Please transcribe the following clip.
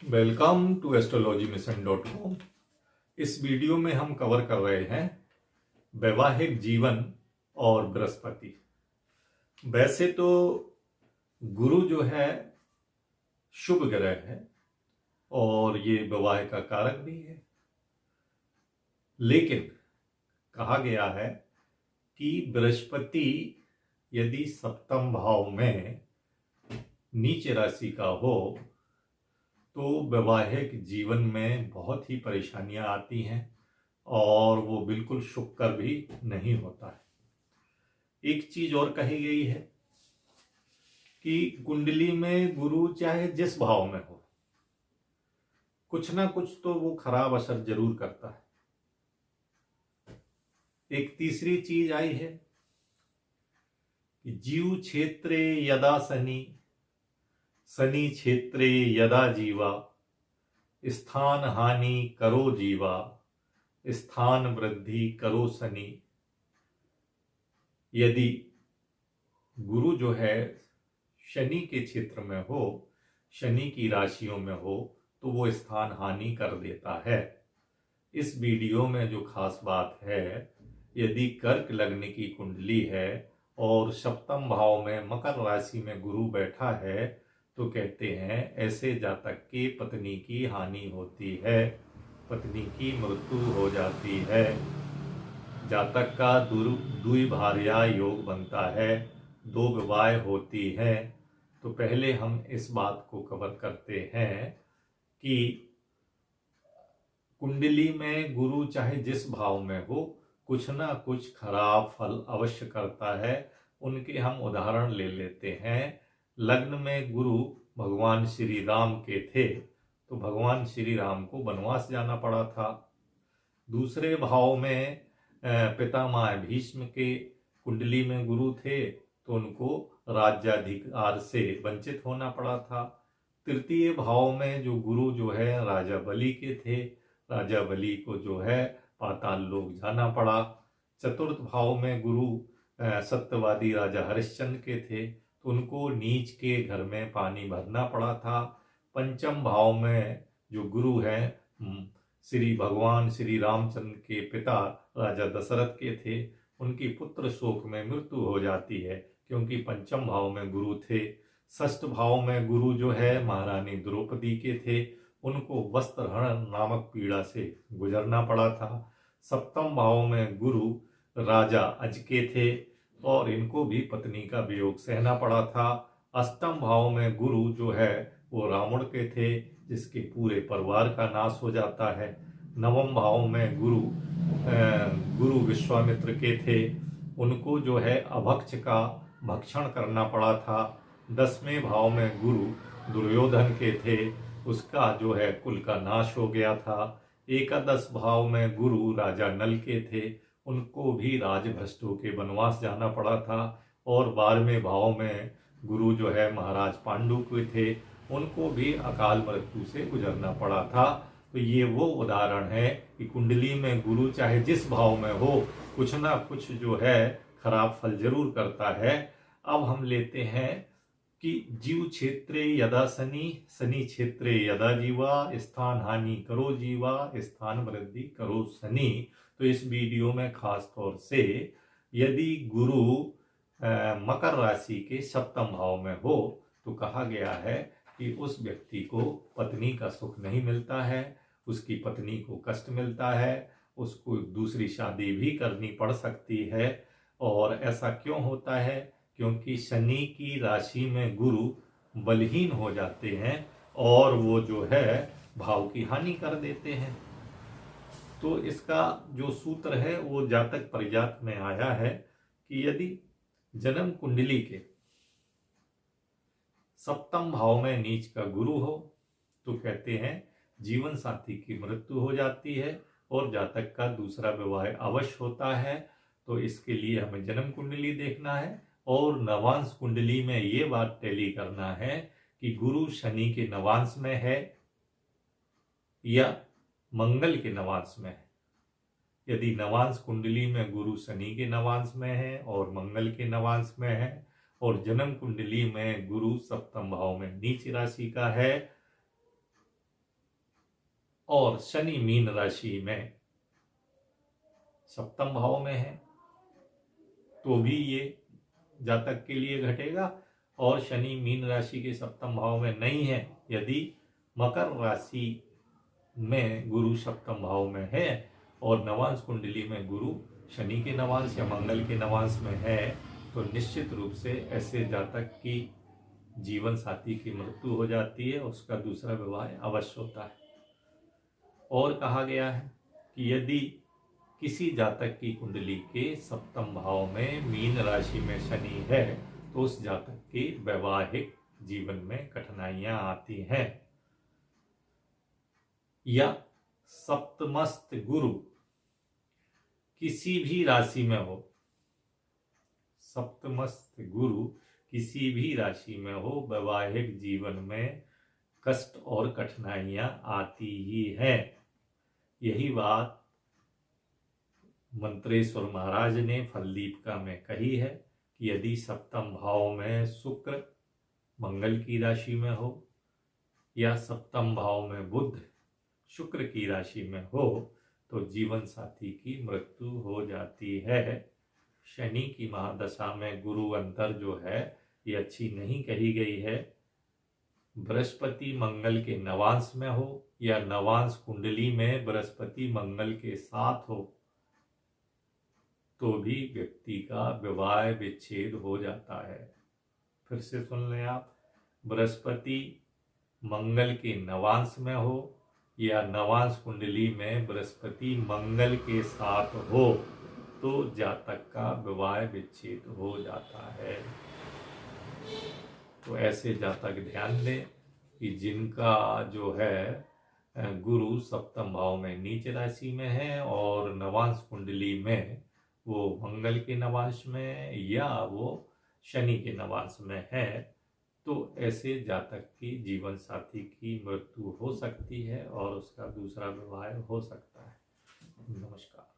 Welcome to astrologymission.com। इस video में हम कवर कर रहे हैं वैवाहिक जीवन और बृहस्पति। वैसे तो गुरु जो है शुभ ग्रह है और ये विवाह का कारक भी है, लेकिन कहा गया है कि बृहस्पति यदि सप्तम भाव में नीच राशि का हो तो वैवाहिक जीवन में बहुत ही परेशानियां आती हैं और वो बिल्कुल शुभकर भी नहीं होता है। एक चीज और कही गई है कि कुंडली में गुरु चाहे जिस भाव में हो, कुछ ना कुछ तो वो खराब असर जरूर करता है। एक तीसरी चीज आई है कि जीव क्षेत्रे यदा शनि, शनि क्षेत्रे यदा जीवा, स्थान हानि करो जीवा, स्थान वृद्धि करो शनि। यदि गुरु जो है शनि के क्षेत्र में हो, शनि की राशियों में हो, तो वो स्थान हानि कर देता है। इस वीडियो में जो खास बात है, यदि कर्क लग्न की कुंडली है और सप्तम भाव में मकर राशि में गुरु बैठा है, तो कहते हैं ऐसे जातक की पत्नी की हानि होती है, पत्नी की मृत्यु हो जाती है, जातक का द्विभार्या योग बनता है, दो विवाह होती है। तो पहले हम इस बात को कवर करते हैं कि कुंडली में गुरु चाहे जिस भाव में हो, कुछ ना कुछ खराब फल अवश्य करता है। उनके हम उदाहरण ले लेते हैं। लग्न में गुरु भगवान श्री राम के थे तो भगवान श्री राम को वनवास जाना पड़ा था। दूसरे भाव में पितामह भीष्म के कुंडली में गुरु थे तो उनको राज्याधिकार से वंचित होना पड़ा था। तृतीय भाव में जो गुरु जो है राजा बलि के थे, राजा बलि को जो है पाताल लोक जाना पड़ा। चतुर्थ भाव में गुरु सत्यवादी राजा हरिश्चंद्र के थे तो उनको नीच के घर में पानी भरना पड़ा था। पंचम भाव में जो गुरु हैं श्री भगवान श्री रामचंद्र के पिता राजा दशरथ के थे, उनकी पुत्र शोक में मृत्यु हो जाती है क्योंकि पंचम भाव में गुरु थे। षष्ठ भाव में गुरु जो है महारानी द्रौपदी के थे, उनको वस्त्रहरण नामक पीड़ा से गुजरना पड़ा था। सप्तम भाव में गुरु राजा अज के थे और इनको भी पत्नी का वियोग सहना पड़ा था। अष्टम भाव में गुरु जो है वो रावण के थे, जिसके पूरे परिवार का नाश हो जाता है। नवम भाव में गुरु विश्वामित्र के थे, उनको जो है अभक्ष का भक्षण करना पड़ा था। 10वें भाव में गुरु दुर्योधन के थे, उसका जो है कुल का नाश हो गया था। एकादश भाव में गुरु राजा नल के थे, उनको भी राजभ्रष्टों के वनवास जाना पड़ा था। और 12वें भाव में गुरु जो है महाराज पांडु के थे, उनको भी अकाल मृत्यु से गुजरना पड़ा था। तो ये वो उदाहरण है कि कुंडली में गुरु चाहे जिस भाव में हो, कुछ ना कुछ जो है खराब फल जरूर करता है। अब हम लेते हैं कि जीव क्षेत्रे यदा शनि, शनि क्षेत्रे यदा जीवा, स्थान हानि करो जीवा, स्थान वृद्धि करो शनि। तो इस वीडियो में खास तौर से यदि गुरु मकर राशि के सप्तम भाव में हो तो कहा गया है कि उस व्यक्ति को पत्नी का सुख नहीं मिलता है, उसकी पत्नी को कष्ट मिलता है, उसको दूसरी शादी भी करनी पड़ सकती है। और ऐसा क्यों होता है? क्योंकि शनि की राशि में गुरु बलहीन हो जाते हैं और वो जो है भाव की हानि कर देते हैं। तो इसका जो सूत्र है वो जातक परिजात में आया है कि यदि जन्म कुंडली के सप्तम भाव में नीच का गुरु हो तो कहते हैं जीवन साथी की मृत्यु हो जाती है और जातक का दूसरा विवाह अवश्य होता है। तो इसके लिए हमें जन्म कुंडली देखना है और नवांश कुंडली में ये बात टैली करना है कि गुरु शनि के नवांश में है या मंगल के नवांश में है। यदि नवांश कुंडली में गुरु शनि के नवांश में है और मंगल के नवांश में है और जन्म कुंडली में गुरु सप्तम भाव में नीच राशि का है और शनि मीन राशि में सप्तम भाव में है तो भी ये जातक के लिए घटेगा। और शनि मीन राशि के सप्तम भाव में नहीं है, यदि मकर राशि में गुरु सप्तम भाव में है और नवांश कुंडली में गुरु शनि के नवांश या मंगल के नवांश में है, तो निश्चित रूप से ऐसे जातक की जीवन साथी की मृत्यु हो जाती है, उसका दूसरा विवाह अवश्य होता है। और कहा गया है कि यदि किसी जातक की कुंडली के सप्तम भाव में मीन राशि में शनि है तो उस जातक के वैवाहिक जीवन में कठिनाइयां आती हैं। या सप्तमस्त गुरु किसी भी राशि में हो, सप्तमस्त गुरु किसी भी राशि में हो, वैवाहिक जीवन में कष्ट और कठिनाइयां आती ही है। यही बात मंत्रेश्वर महाराज ने फलदीपिका में कही है कि यदि सप्तम भाव में शुक्र मंगल की राशि में हो या सप्तम भाव में बुध शुक्र की राशि में हो तो जीवन साथी की मृत्यु हो जाती है। शनि की महादशा में गुरु अंतर जो है ये अच्छी नहीं कही गई है। बृहस्पति मंगल के नवांश में हो या नवांश कुंडली में बृहस्पति मंगल के साथ हो तो भी व्यक्ति का विवाह विच्छेद हो जाता है। फिर से सुन लें आप, बृहस्पति मंगल के नवांश में हो या नवांश कुंडली में बृहस्पति मंगल के साथ हो तो जातक का विवाह विच्छेद हो जाता है। तो ऐसे जातक ध्यान दें कि जिनका जो है गुरु सप्तम भाव में नीच राशि में है और नवांश कुंडली में वो मंगल के नवांश में या वो शनि के नवांश में है, तो ऐसे जातक की जीवन साथी की मृत्यु हो सकती है और उसका दूसरा विवाह हो सकता है। नमस्कार।